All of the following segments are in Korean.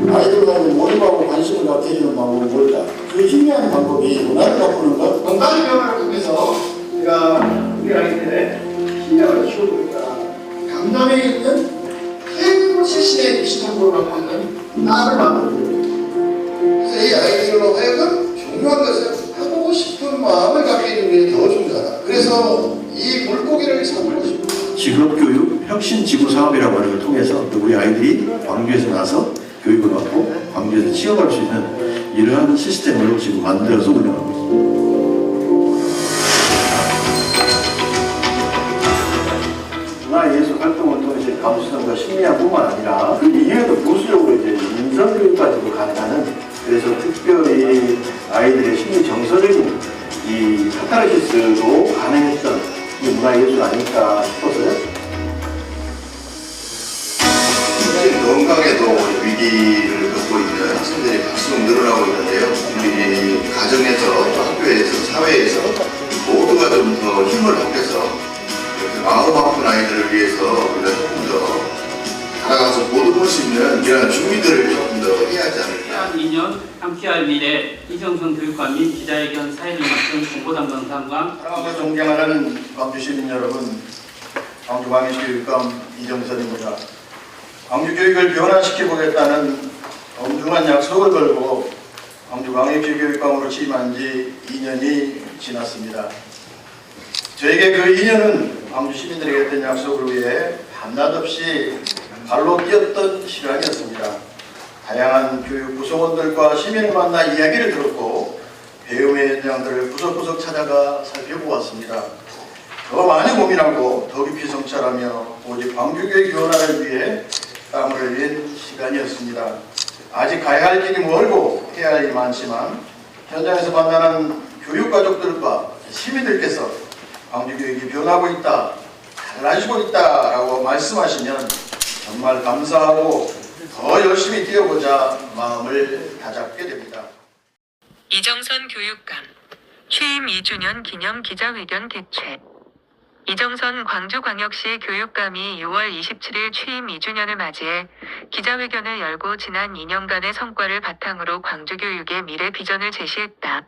아이들과 몰입하고 관심을 갖게 해주는 방법은 뭘까? 그 희미한 방법이 문화를 바꾸는 것. 건강의 변화를 통해서 우리 아이들의 실력을 키워보니까 강남에 있는 최고 출신의 미식한국을 갖고 있는 딸을 만들어줍니다. 그래서 이 아이들로 하여금 중요한 것은 하고 싶은 마음을 갖게 해주는 게 더 중요하다. 그래서 이 물고기를 잡고 싶은 직업교육 혁신지구사업이라고 하는 걸 통해서 우리 아이들이 광주에서 나서 교육을 받고 광주에서 취업할 수 있는 이러한 시스템을 지금 만들어서 운영하고 있습니다. 문화예술 활동을 통해서 감수성과 심리학뿐만 아니라 그 이외에도 부수적으로 이제 인성교육까지도 가능하는, 그래서 특별히 아이들의 심리 정서적인 이 카타르시스로 가능했던 이 문화예술 아닐까 싶어서요. 건강에도 위기를 겪고 있는 학생들이 갈수록 늘어나고 있는데요. 우리 가정에서, 또 학교에서, 사회에서 모두가 좀 더 힘을 합해서 마음 아픈 아이들을 위해서 우리가 조금 더 다가가서 모두 볼 수 있는 이런 준비들을 조금 더 해야 하지 않을까. 2년 함께할 미래 이정선 교육감 및 기자회견 사회를 맡은 공보담당상과 사랑하고 존경하는 광주 시민 여러분, 광주 광역교육감 이정선입니다. 광주 교육을 변화시켜보겠다는 엄중한 약속을 걸고 광주 광역시 교육감으로 취임한 지 2년이 지났습니다. 저에게 그 2년은 광주 시민들에게 했던 약속을 위해 밤낮 없이 발로 뛰었던 시간이었습니다. 다양한 교육 구성원들과 시민을 만나 이야기를 들었고 배움의 현장들을 구석구석 찾아가 살펴보았습니다. 더 많이 고민하고 더 깊이 성찰하며 오직 광주교육 변화를 위해 땀을 흘린 시간이었습니다. 아직 가야 할 길이 멀고 해야 할 일이 많지만 현장에서 만나는 교육가족들과 시민들께서 광주교육이 변하고 있다, 달라지고 있다라고 말씀하시면 정말 감사하고 더 열심히 뛰어보자 마음을 다잡게 됩니다. 이정선 교육감 취임 2주년 기념 기자회견 개최. 이정선 광주광역시 교육감이 6월 27일 취임 2주년을 맞이해 기자회견을 열고 지난 2년간의 성과를 바탕으로 광주교육의 미래 비전을 제시했다.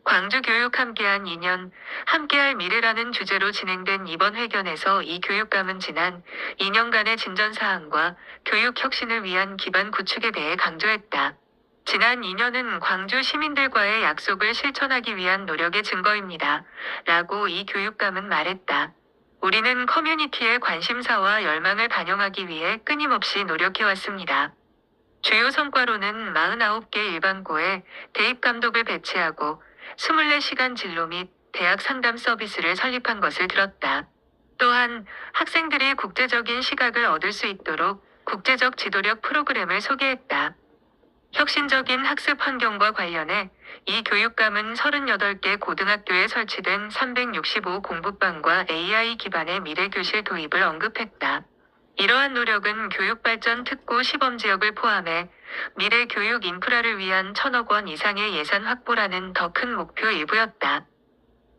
광주교육 함께한 2년, 함께할 미래라는 주제로 진행된 이번 회견에서 이 교육감은 지난 2년간의 진전사항과 교육 혁신을 위한 기반 구축에 대해 강조했다. 지난 2년은 광주 시민들과의 약속을 실천하기 위한 노력의 증거입니다. 라고 이 교육감은 말했다. 우리는 커뮤니티의 관심사와 열망을 반영하기 위해 끊임없이 노력해왔습니다. 주요 성과로는 49개 일반고에 대입감독을 배치하고 24시간 진로 및 대학 상담 서비스를 설립한 것을 들었다. 또한 학생들이 국제적인 시각을 얻을 수 있도록 국제적 지도력 프로그램을 소개했다. 혁신적인 학습 환경과 관련해 이 교육감은 38개 고등학교에 설치된 365 공부방과 AI 기반의 미래교실 도입을 언급했다. 이러한 노력은 교육발전 특구 시범지역을 포함해 미래 교육 인프라를 위한 1,000억 원 이상의 예산 확보라는 더 큰 목표 일부였다.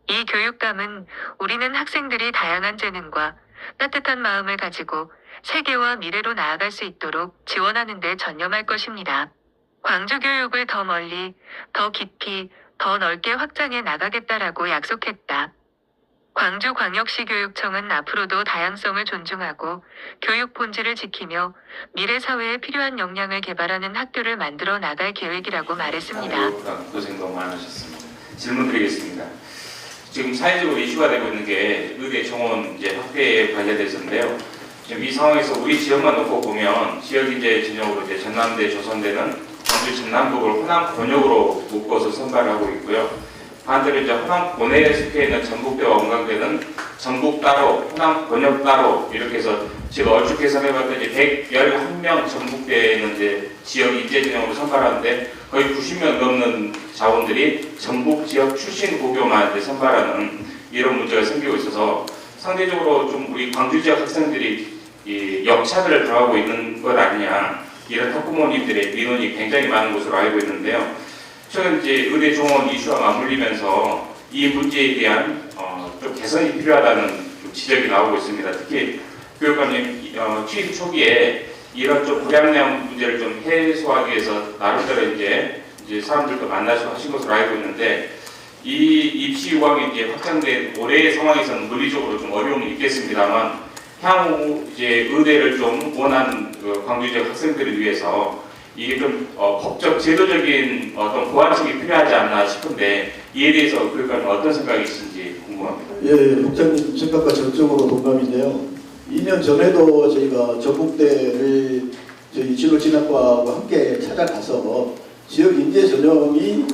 이 교육감은 우리는 학생들이 다양한 재능과 따뜻한 마음을 가지고 세계와 미래로 나아갈 수 있도록 지원하는 데 전념할 것입니다. 광주 교육을 더 멀리, 더 깊이, 더 넓게 확장해 나가겠다라고 약속했다. 광주광역시 교육청은 앞으로도 다양성을 존중하고 교육 본질을 지키며 미래 사회에 필요한 역량을 개발하는 학교를 만들어 나갈 계획이라고 말했습니다. 고생 너무 많으셨습니다. 질문 드리겠습니다. 지금 사회적으로 이슈가 되고 있는 게 의대 정원 확대에 관련돼서인데요. 지금 이 상황에서 우리 지역만 놓고 보면 지역 진영으로 전남대, 조선대는 광주 전남북을 호남 권역으로 묶어서 선발하고 있고요. 반대로 호남 본회에 속해 있는 전북대와 원광대는 전북 따로, 호남 권역 따로 이렇게 해서 제가 얼추 계산해봤더니 111명 전북대는 지역 인재진영으로 선발하는데 거의 90명 넘는 자원들이 전북 지역 출신 고교만 선발하는 이런 문제가 생기고 있어서 상대적으로 좀 우리 광주 지역 학생들이 이 역차별을 당하고 있는 것 아니냐 이런 학부모님들의 민원이 굉장히 많은 것으로 알고 있는데요. 최근 의대 정원 이슈와 맞물리면서 이 문제에 대한 좀 개선이 필요하다는 지적이 나오고 있습니다. 특히 교육감님 취임 초기에 이런 좀 불합리한 문제를 좀 해소하기 위해서 나름대로 이제 사람들도 만나시고 하신 것으로 알고 있는데, 이 입시 요강이 이제 확장된 올해의 상황에서는 물리적으로 좀 어려움이 있겠습니다만, 향후 이제 의대를 좀 원하는 그 광주 지역 학생들을 위해서 이게 좀 법적 제도적인 어떤 보완책이 필요하지 않나 싶은데, 이에 대해서 교육감님 어떤 생각이신지 궁금합니다. 예, 국장님 생각과 전적으로 동감인데요. 2년 전에도 저희가 전북대를 저희 진로진학과하고 함께 찾아가서 지역 인재 전형이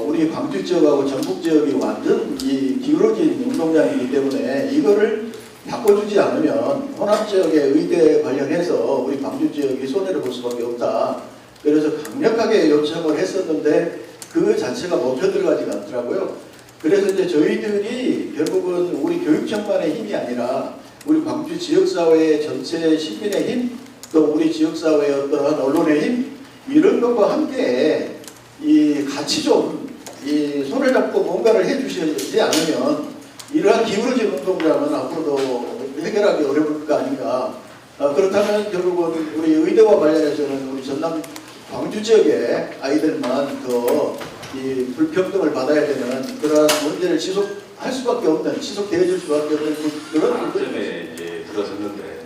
우리 광주 지역하고 전북 지역이 완전 이 기울어진 운동량이기 때문에 이거를 바꿔주지 않으면 호남 지역의 의대 관련해서 우리 광주 지역이 손해를 볼 수밖에 없다. 그래서 강력하게 요청을 했었는데 그 자체가 먹혀 들어가지가 않더라고요. 그래서 이제 저희들이 결국은 우리 교육청만의 힘이 아니라 우리 광주 지역사회 전체 시민의 힘, 또 우리 지역사회의 어떠한 언론의 힘, 이런 것과 함께 이 같이 좀 이 손을 잡고 뭔가를 해주시지 않으면 이러한 기울어진 운동장은 앞으로도 해결하기 어려울 거 아닌가. 그렇다면 결국은 우리 의대와 관련해서는 우리 전남 광주 지역의 아이들만 더 이 불평등을 받아야 되는 그러한 문제를 지속할 수밖에 없는, 지속되어질 수밖에 없는 그런 문제에 이제 들어섰는데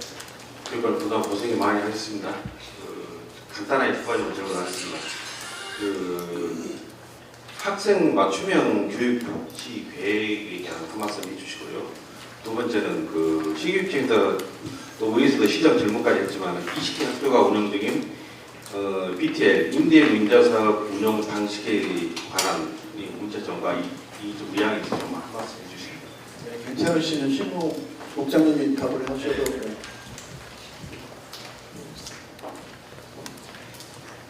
그걸 그동안 고생이 많이 하셨습니다. 간단하게 두 가지만 질문하겠습니다. 학생 맞춤형 교육 복지 계획에 대한 그 말씀 해주시고요. 두 번째는 신규입증에서 또 우리에서도 시정 질문까지 했지만 20개 학교가 운영 중인 BTL 임대 문자 사업 운영 방식에 관한 이 문제점과 이좀 이양에 대해서 좀 한 말씀 해주시면. 네, 괜찮으시는 신무 국장님이 답을 하셔도.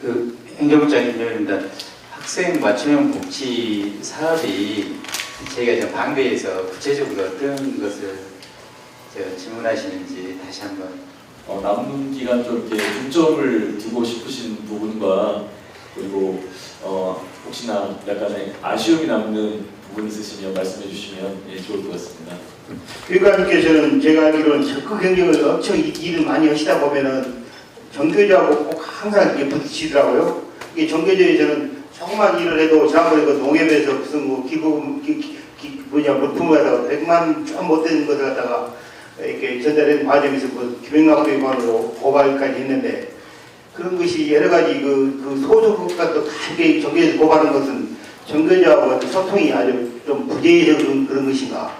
네. 행정부장님입니다. 학생 맞춤형 복지 사업이 저희가 지금 방배에서 구체적으로 어떤 것을 질문하시는지 다시 한번. 남은 기간 좀 이렇게 중점을 두고 싶으신 부분과 그리고 혹시나 약간의 아쉬움이 남는 부분이 있으시면 말씀해 주시면 좋을 것 같습니다. 교육감님께서는 제가 알기로는 적극 경쟁을 엄청 일을 많이 하시다 보면은 정교조하고 꼭 항상 이렇게 부딪히더라고요. 이게 정교조에서는 조그만 일을 해도 지난번에 그 농협에서 무슨 뭐 물품을 갖다가 100만 좀 못되는 것을 갖다가 이렇게 전달하는 과정에서 김영락비관으로 고발까지 했는데, 그런 것이 여러 가지 그 소속국가 또 다 이렇게 정교조에서 고발하는 것은 정교조하고 소통이 아주 좀 부재해서 그런 것인가,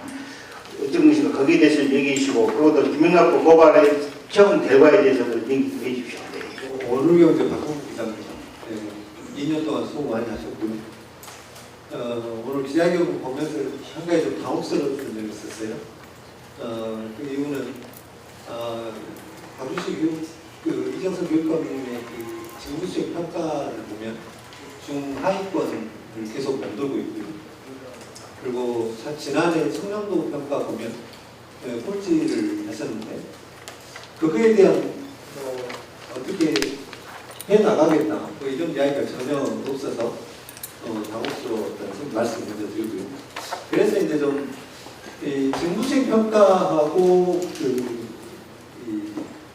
어떤 것인가, 거기에 대해서 얘기해 주시고, 그것도 김영락비 고발의 처음 결과에 대해서도 얘기 좀 해 주십시오. 네. 오늘경제 박홍국 기자입니다. 2년 동안 수고 많이 하셨고요. 오늘 기자회견 보면서 한 가지 좀 당혹스러운 점이 있었어요. 그 이유는 광주시 이정선 교육감님의 직무수행 평가를 보면 중하위권을 계속 맴돌고 있고요. 그리고 지난해 청렴도 평가 보면 꼴찌를 하셨는데, 그거에 대한 어떻게 해나가겠다 이런 이야기가 전혀 없어서 당혹스러웠다는 말씀을 먼저 드리고요. 그래서 이제 좀 직무수행 평가하고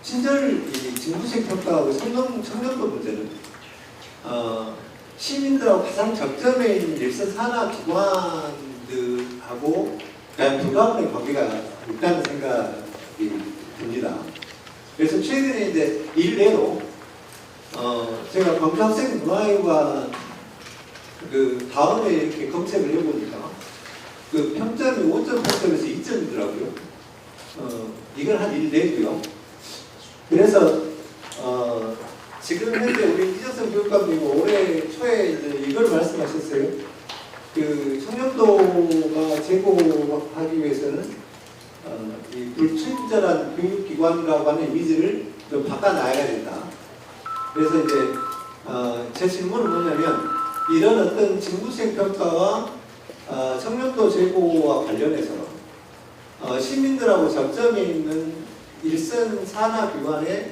직무수행 평가하고 청렴도 문제는 시민들하고 가장 접점에 있는 일선 산하 기관들하고 불가분의 관계가 있다는 생각이 듭니다. 그래서 최근에 이제 일례로 제가 광주 학생 문화회관 다음에 이렇게 검색을 해보니까 평점이 5점 평점에서 2점이더라고요. 이건 한 1내고요. 그래서 지금 현재 우리 이정선 교육감님 올해 초에 이걸 말씀하셨어요. 청렴도가 제고하기 위해서는 이 불친절한 교육기관이라고 하는 이미지를 좀 바꿔놔야 된다. 그래서 이제 제 질문은 뭐냐면, 이런 어떤 직무수행 평가와 청렴도 제고와 관련해서 시민들하고 접점에 있는 일선 산하 기관의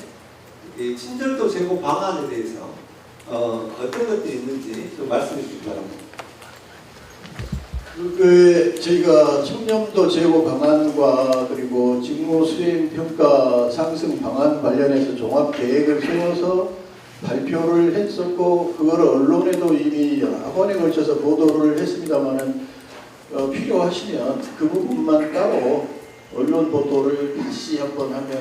친절도 제고 방안에 대해서 어떤 것들이 있는지 좀 말씀해 주시기 바랍니다. 저희가 청렴도 제고 방안과 그리고 직무 수행 평가 상승 방안 관련해서 종합 계획을 세워서 발표를 했었고 그거를 언론에도 이미 여러 번에 걸쳐서 보도를 했습니다만은 필요하시면 그 부분만 따로 언론 보도를 다시 한번 하면